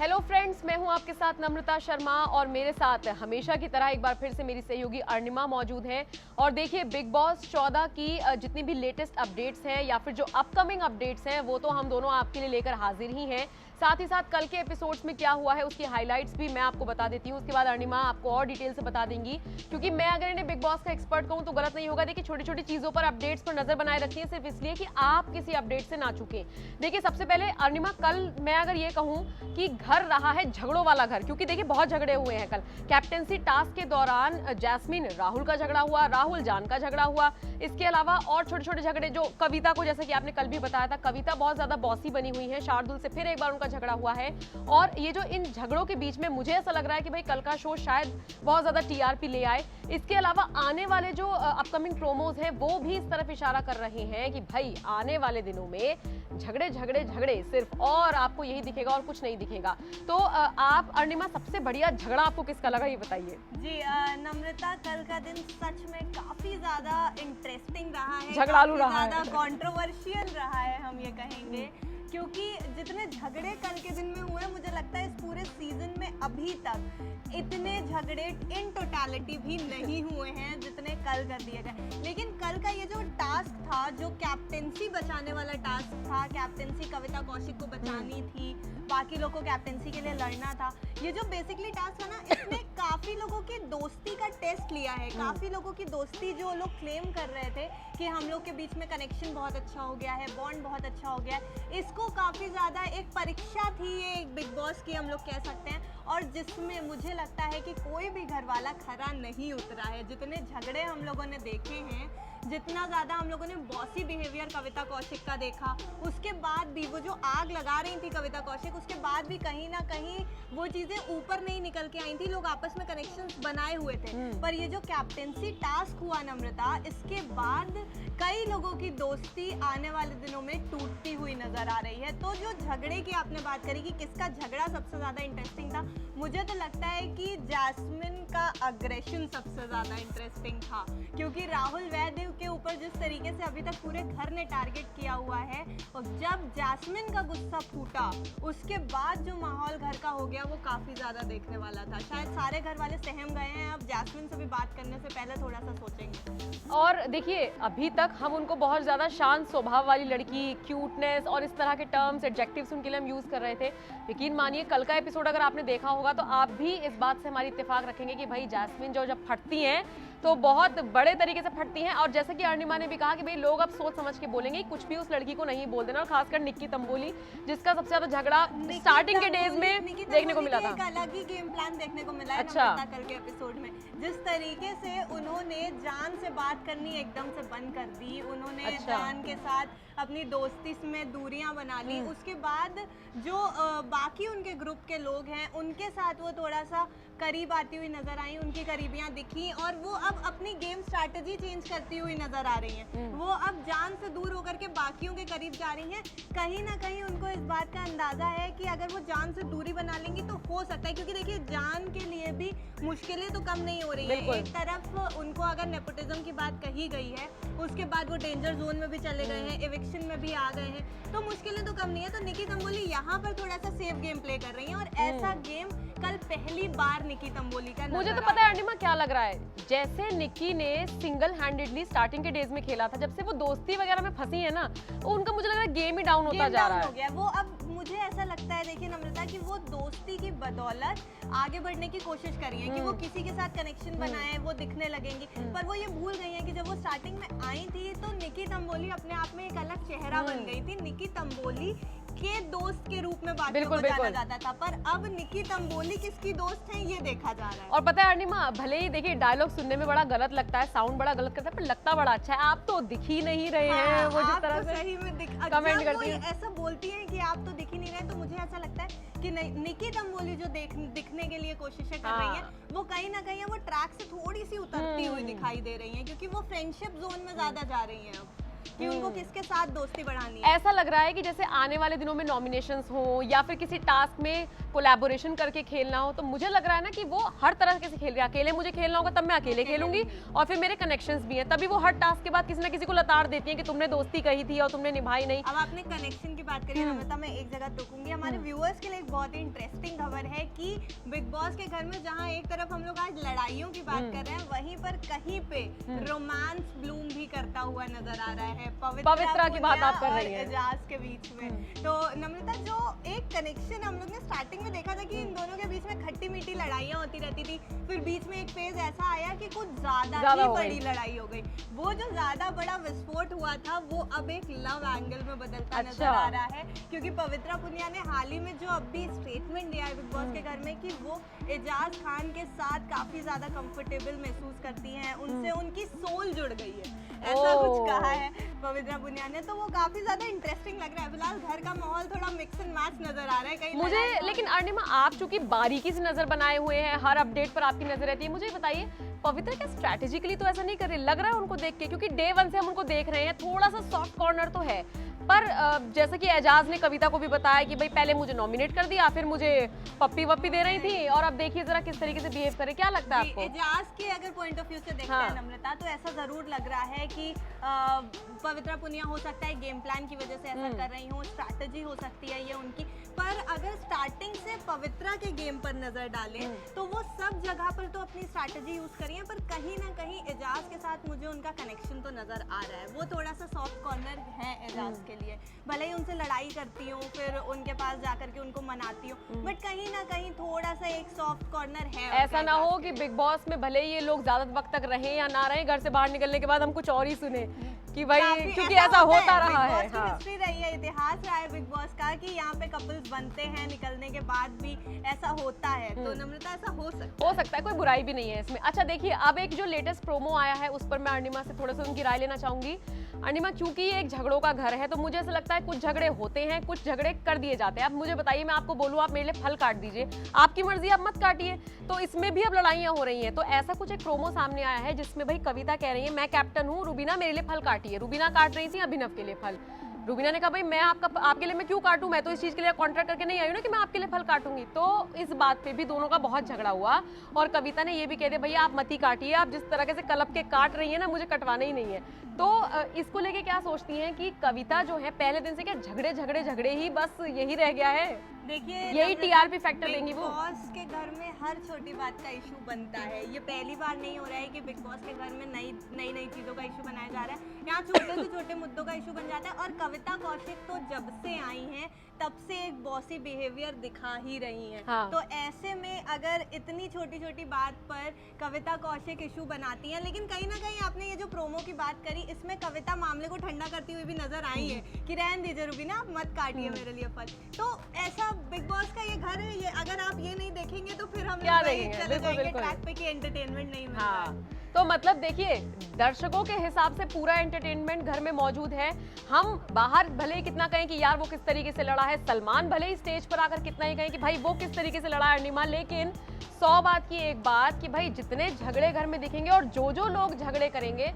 Hello friends, मैं हूं आपके साथ नम्रता शर्मा और मेरे साथ हमेशा की तरह एक बार फिर से मेरी सहयोगी अर्णिमा मौजूद हैं। और देखिए, बिग बॉस 14 की जितनी भी लेटेस्ट अपडेट्स हैं या फिर जो अपकमिंग अपडेट्स हैं वो तो हम दोनों आपके लिए लेकर हाजिर ही हैं। साथ ही साथ कल के एपिसोड्स में क्या हुआ है उसकी हाइलाइट्स भी मैं आपको बता देती हूँ। उसके बाद अर्णिमा आपको और डिटेल से बता देंगी, क्योंकि मैं अगर इन्हें बिग बॉस का एक्सपर्ट कहूँ तो गलत नहीं होगा। देखिए, छोटी छोटी चीजों पर अपडेट्स पर नजर बनाए रखती है सिर्फ इसलिए कि आप किसी अपडेट से ना चूकें। देखिए, सबसे पहले अर्णिमा, कल मैं अगर ये कहूँ कि घर रहा है झगड़ों वाला घर, क्योंकि देखिए बहुत झगड़े हुए हैं कल। कैप्टेंसी टास्क के दौरान जैस्मिन राहुल का झगड़ा हुआ, राहुल जान का झगड़ा हुआ। इसके अलावा और छोटे छोटे झगड़े जो कविता को, जैसा कि आपने कल भी बताया था, कविता बहुत ज्यादा बॉसी बनी हुई है, शार्दुल से फिर एक बार उनका झगड़ा हुआ है। और ये जो इन झगड़ों के बीच में मुझे ऐसा लग रहा है कि भाई कल का शो शायद बहुत ज्यादा टीआरपी ले आए। इसके अलावा आने वाले जो अपकमिंग प्रोमोज हैं वो भी इस तरफ इशारा कर रहे हैं कि भाई आने वाले दिनों में झगड़े झगड़े झगड़े सिर्फ, और आपको यही दिखेगा और कुछ नहीं दिखेगा। तो आप अर्णिमा, सबसे बढ़िया झगड़ा आपको किसका लगा ये बताइए। जी नम्रता, कल का दिन सच में काफी ज्यादा इंटरेस्टिंग रहा है, झगड़ालू रहा है, ज्यादा कंट्रोवर्शियल रहा है, हम ये कहेंगे। क्योंकि जितने झगड़े कल के दिन में हुए, मुझे लगता है इस पूरे सीजन में अभी तक इतने झगड़े इन टोटलिटी भी नहीं हुए हैं जितने कल कर दिए गए। लेकिन कल का ये जो टास्क था, जो कैप्टेंसी बचाने वाला टास्क था, कैप्टेंसी कविता कौशिक को बचानी थी, बाकी लोग को कैप्टेंसी के लिए लड़ना था, ये जो बेसिकली टास्क था ना, इसने काफी लोगों की दोस्ती का टेस्ट लिया है। काफी लोगों की दोस्ती जो लोग क्लेम कर रहे थे कि हम लोग के बीच में कनेक्शन बहुत अच्छा हो गया है, बॉन्ड बहुत अच्छा हो गया है, इसको काफी ज्यादा एक परीक्षा थी ये, एक बिग बॉस की हम लोग कह सकते हैं। और जिसमें मुझे लगता है कि कोई भी घर वाला खरा नहीं उतरा है। जितने झगड़े हम लोगों ने देखे हैं, जितना ज़्यादा हम लोगों ने बॉसी बिहेवियर कविता कौशिक का देखा, उसके बाद भी वो जो आग लगा रही थी कविता कौशिक, उसके बाद भी कहीं ना कहीं वो चीज़ें ऊपर नहीं निकल के आई थी। लोग आपस में कनेक्शंस बनाए हुए थे। पर ये जो कैप्टेंसी टास्क हुआ नम्रता, इसके बाद कई लोगों की दोस्ती आने वाले दिनों में टूटती हुई नजर आ रही है। तो जो झगड़े की आपने बात करी कि किसका झगड़ा सबसे ज़्यादा इंटरेस्टिंग था, मुझे तो लगता है कि जैस्मिन का अग्रेशन सबसे ज़्यादा इंटरेस्टिंग था। क्योंकि राहुल वैद्य के ऊपर जिस तरीके से अभी तक पूरे घर ने टारगेट किया हुआ है, और जब जैस्मिन का गुस्सा फूटा उसके बाद जो माहौल घर का हो गया, वो काफ़ी ज़्यादा देखने वाला था। शायद सारे घर वाले सहम गए हैं। अब जैस्मिन से भी बात करने से पहले थोड़ा सा सोचेंगे। और देखिए, अभी तक हम उनको बहुत ज़्यादा शांत स्वभाव वाली लड़की, क्यूटनेस और इस तरह के टर्म्स, एडजेक्टिव्स उनके लिए हम यूज़ कर रहे थे। यकीन मानिए, कल का एपिसोड अगर आपने देखा होगा तो आप भी इस बात से हमारी इत्तेफाक रखेंगे कि भाई जैस्मिन जो जब फटती हैं तो बहुत बड़े तरीके से फटती हैं। और जैसे कि अर्णिमा ने भी कहा कि भाई लोग अब सोच समझ के बोलेंगे, कुछ भी उस लड़की को नहीं बोल देना। और खासकर निक्की तंबोली, जिसका सबसे ज्यादा झगड़ा स्टार्टिंग के डेज में देखने को मिला था। एक अलग ही गेम प्लान देखने को मिला है अच्छा, कल के एपिसोड में। जिस तरीके से उन्होंने जान से बात करनी एकदम से बंद कर दी, उन्होंने अच्छा, जान के साथ अपनी दोस्ती में दूरियां बना ली। उसके बाद जो बाकी उनके ग्रुप के लोग हैं, उनके साथ वो थोड़ा सा करीब आती हुई नजर आई, उनकी करीबियां दिखी, और वो अब अपनी गेम स्ट्रैटेजी चेंज करती हुई नजर आ रही हैं। वो अब जान से दूर होकर के बाकियों के करीब जा रही हैं। कहीं ना कहीं उनको इस बात का अंदाजा है कि अगर वो जान से दूरी बना लेंगी तो हो सकता है, क्योंकि देखिए जान के लिए भी मुश्किलें तो कम नहीं हो रही है। एक तरफ उनको अगर नेपोटिज्म की बात कही गई है, उसके बाद वो डेंजर जोन में भी चले गए हैं, एविक्शन में भी आ गए हैं, तो मुश्किलें तो कम नहीं है। तो निक्की तंबोली यहाँ पर थोड़ा सा सेफ गेम प्ले कर रही हैं, और ऐसा गेम कल पहली बार निक्की तंबोली का मुझे तो पता है अर्णिमा क्या लग रहा है, जैसे निक्की ने सिंगल हैंडेडली स्टार्टिंग के डेज में खेला था, जब से वो दोस्ती वगैरह में फंसी है ना, उनका मुझे लग रहा है गेम ही डाउन होता जा रहा है। वो अब मुझे ऐसा लगता है, देखिए नम्रता, कि वो दोस्ती की बदौलत आगे बढ़ने की कोशिश कर रही है कि वो किसी के साथ कनेक्शन बनाए, वो दिखने लगेंगी। पर वो ये भूल गई है कि जब वो स्टार्टिंग में आई थी तो निक्की तंबोली अपने आप में एक अलग चेहरा बन गई थी। निक्की तंबोली के दोस्त के रूप में बाकियों को जाना जाता था, पर अब निक्की तंबोली किसकी दोस्त है ये देखा जा रहा है। और पता है अर्णिमा, भले ही देखिए डायलॉग सुनने में बड़ा गलत लगता है, साउंड बड़ा गलत करता है, पर लगता बड़ा अच्छा है। आप तो दिख ही नहीं रहे हैं, वो जिस तरह से सही में कमेंट करती है, ऐसा बोलती हैं कि आप तो दिख ही नहीं रहे, तो मुझे ऐसा लगता है कि निक्की तंबोली जो दिखने के लिए कोशिशें कर रही हैं, वो कहीं ना कहीं वो ट्रैक से थोड़ी सी उतरती हुई दिखाई दे रही हैं, क्योंकि वो फ्रेंडशिप जोन में ज्यादा जा रही हैं अब। कि उनको किसके साथ दोस्ती बढ़ानी है। ऐसा लग रहा है कि जैसे आने वाले दिनों में नॉमिनेशंस हो या फिर किसी टास्क में कोलैबोरेशन करके खेलना हो, तो मुझे लग रहा है ना कि वो हर तरह से खेल रहे हैं। अकेले मुझे खेलना होगा तब मैं अकेले खेलूंगी, और फिर मेरे कनेक्शंस भी हैं, तभी वो हर टास्क के बाद किसी ना किसी को लताड़ देती हैं कि तुमने दोस्ती कही थी और तुमने निभाई नहीं। अब आपने कनेक्शन की बात करी नम्रता, मैं एक जगह टोकूंगी। हमारे व्यूअर्स के लिए एक बहुत ही इंटरेस्टिंग खबर है कि बिग बॉस के घर में जहां एक तरफ हम लोग आज लड़ाइयों की बात कर रहे हैं, वहीं पर कहीं पे रोमांस ब्लूम भी करता हुआ नजर आ रहा है पवित्रा की बात आप कर रही हैं, एजाज के बीच में। तो नम्रता, जो एक कनेक्शन हम लोग ने स्टार्टिंग में देखा था कि इन दोनों के बीच में खट्टी मीठी लड़ाइयाँ होती रहती थी, फिर बीच में एक फेज ऐसा आया कि कुछ ज्यादा ही बड़ी लड़ाई हो गई। वो जो ज्यादा बड़ा विस्फोट हुआ था वो अब एक लव एंगल में बदलता नजर आ रहा है, क्योंकि पवित्रा पुनिया ने हाल ही में जो अभी स्टेटमेंट दिया है बिग बॉस के घर में कि वो एजाज खान के साथ काफी ज्यादा कंफर्टेबल महसूस करती हैं, उनसे उनकी सोल जुड़ गई है, ऐसा कुछ कहा है पवित्रा पुनिया ने। तो वो काफी ज्यादा इंटरेस्टिंग लग रहा है। फिलहाल घर का माहौल थोड़ा मिक्स एंड मैच नजर आ रहा है कहीं मुझे। लेकिन अर्णिमा, आप चूंकि बारीकी से नजर बनाए हुए हैं, हर अपडेट पर आपकी नजर रहती है, मुझे बताइए पवित्रा क्या स्ट्रैटेजिकली तो ऐसा नहीं कर रही? लग रहा है उनको देख के, क्योंकि डे 1 से हम उनको देख रहे हैं, थोड़ा सा सॉफ्ट कॉर्नर तो है, पर जैसे कि एजाज ने कविता को भी बताया कि भाई पहले मुझे नॉमिनेट कर दिया, फिर मुझे पप्पी वप्पी दे रही थी, और अब देखिए जरा किस तरीके से बिहेव करे। क्या लगता है आपको? एजाज के अगर पॉइंट ऑफ व्यू से देखते हैं नम्रता, तो ऐसा जरूर लग रहा है कि पवित्रा पुनिया हो सकता है गेम प्लान की वजह से ऐसा कर रही हो, स्ट्रैटेजी हो सकती है ये उनकी। पर अगर स्टार्टिंग से पवित्रा के गेम पर नजर डालें तो वो सब जगह पर तो अपनी स्ट्रैटेजी यूज करी है, पर कहीं ना कहीं एजाज के साथ मुझे उनका कनेक्शन तो नजर आ रहा है। वो थोड़ा सा सॉफ्ट कॉर्नर है एजाज के लिए, भले ही उनसे लड़ाई करती हूँ, फिर उनके पास जाकर के उनको मनाती हूँ, बट कहीं ना कहीं थोड़ा सा एक सॉफ्ट कॉर्नर है। ऐसा ना हो कि बिग बॉस में भले ही ये लोग ज्यादा वक्त तक रहे या ना रहे, घर से बाहर निकलने के बाद हम कुछ और ही सुने कि भाई, क्योंकि ऐसा होता रहा है। हिस्ट्री रही है, इतिहास रहा है बिग बॉस का कि यहाँ पे कपल्स बनते हैं, निकलने के बाद भी ऐसा होता है। तो नम्रता, ऐसा हो सकता है, कोई बुराई भी नहीं है इसमें। अच्छा देखिए, अब एक जो लेटेस्ट प्रोमो आया है उस पर मैं अर्णिमा से थोड़ा सा उनकी राय लेना चाहूंगी। अर्णिमा, क्योंकि ये एक झगड़ों का घर है, तो मुझे ऐसा लगता है कुछ झगड़े होते हैं, कुछ झगड़े कर दिए जाते हैं। अब मुझे बताइए, मैं आपको बोलूँ आप मेरे लिए फल काट दीजिए, आपकी मर्जी, आप मत काटिए। तो इसमें भी अब लड़ाइयाँ हो रही हैं। तो ऐसा कुछ एक प्रोमो सामने आया है जिसमें भाई कविता कह रही है मैं कैप्टन हूँ, रुबीना मेरे लिए फल काटिए। रुबीना काट रही थी अभिनव के लिए फल। रुबीना ने कहा भाई मैं आपके लिए मैं क्यों काटूं, मैं तो इस चीज के लिए कॉन्ट्रैक्ट करके नहीं आई हूं ना कि मैं आपके लिए फल काटूंगी। तो इस बात पे भी दोनों का बहुत झगड़ा हुआ, और कविता ने ये भी कह दिया भैया आप मत ही काटिए, आप जिस तरह से कलप के काट रही है ना, मुझे कटवाना ही नहीं है। तो इसको लेके क्या सोचती हैं कि कविता जो है पहले दिन से क्या झगड़े ही बस यही रह गया है? देखिए, यही टीआरपी फैक्टर देंगी वो। बिग बॉस के घर में हर छोटी बात का इशू बनता है। ये पहली बार नहीं हो रहा है कि बिग बॉस के घर में नई चीजों का इशू बनाया जा रहा है। यहाँ छोटे से छोटे मुद्दों का इशू बन जाता है। और कविता कौशिक तो जब से आई हैं तब से एक बॉसी बिहेवियर दिखा ही रही हैं। हाँ। तो ऐसे में अगर इतनी छोटी छोटी बात पर कविता कौशिक इशू बनाती हैं, लेकिन कहीं ना कहीं आपने ये जो प्रोमो की बात करी, इसमें कविता मामले को ठंडा करती हुई भी नजर आई है कि रहन दीजिए रुबीना, आप मत काटिए मेरे लिए फल। तो ऐसा बिग बॉस का ये घर है, ये अगर आप ये नहीं देखेंगे तो फिर हम क्या चले जाएंगे ट्रैक पे कि एंटरटेनमेंट नहीं मिल रहा है। तो मतलब देखिए, दर्शकों के हिसाब से पूरा एंटरटेनमेंट घर में मौजूद है। हम बाहर भले ही कितना कहें कि यार वो किस तरीके से लड़ा है, सलमान भले ही स्टेज पर आकर कितना ही कहें कि भाई वो किस तरीके से लड़ा है अर्णिमा, लेकिन 100 बात की एक बात कि भाई जितने झगड़े घर में दिखेंगे और जो लोग झगड़े करेंगे,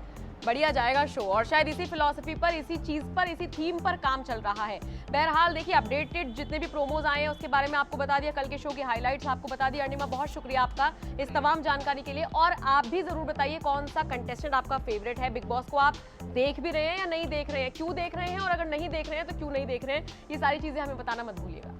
बढ़िया जाएगा शो। और शायद इसी फिलॉसफी पर, इसी चीज पर, इसी थीम पर काम चल रहा है। बहरहाल देखिए, अपडेटेड जितने भी प्रोमोज आए हैं उसके बारे में आपको बता दिया, कल के शो की हाइलाइट्स आपको बता दिया। अर्णिमा, बहुत शुक्रिया आपका इस तमाम जानकारी के लिए। और आप भी जरूर बताइए कौन सा कंटेस्टेंट आपका फेवरेट है। बिग बॉस को आप देख भी रहे हैं या नहीं देख रहे हैं, क्यों देख रहे हैं, और अगर नहीं देख रहे हैं तो क्यों नहीं देख रहे हैं, ये सारी चीजें हमें बताना मत भूलिएगा।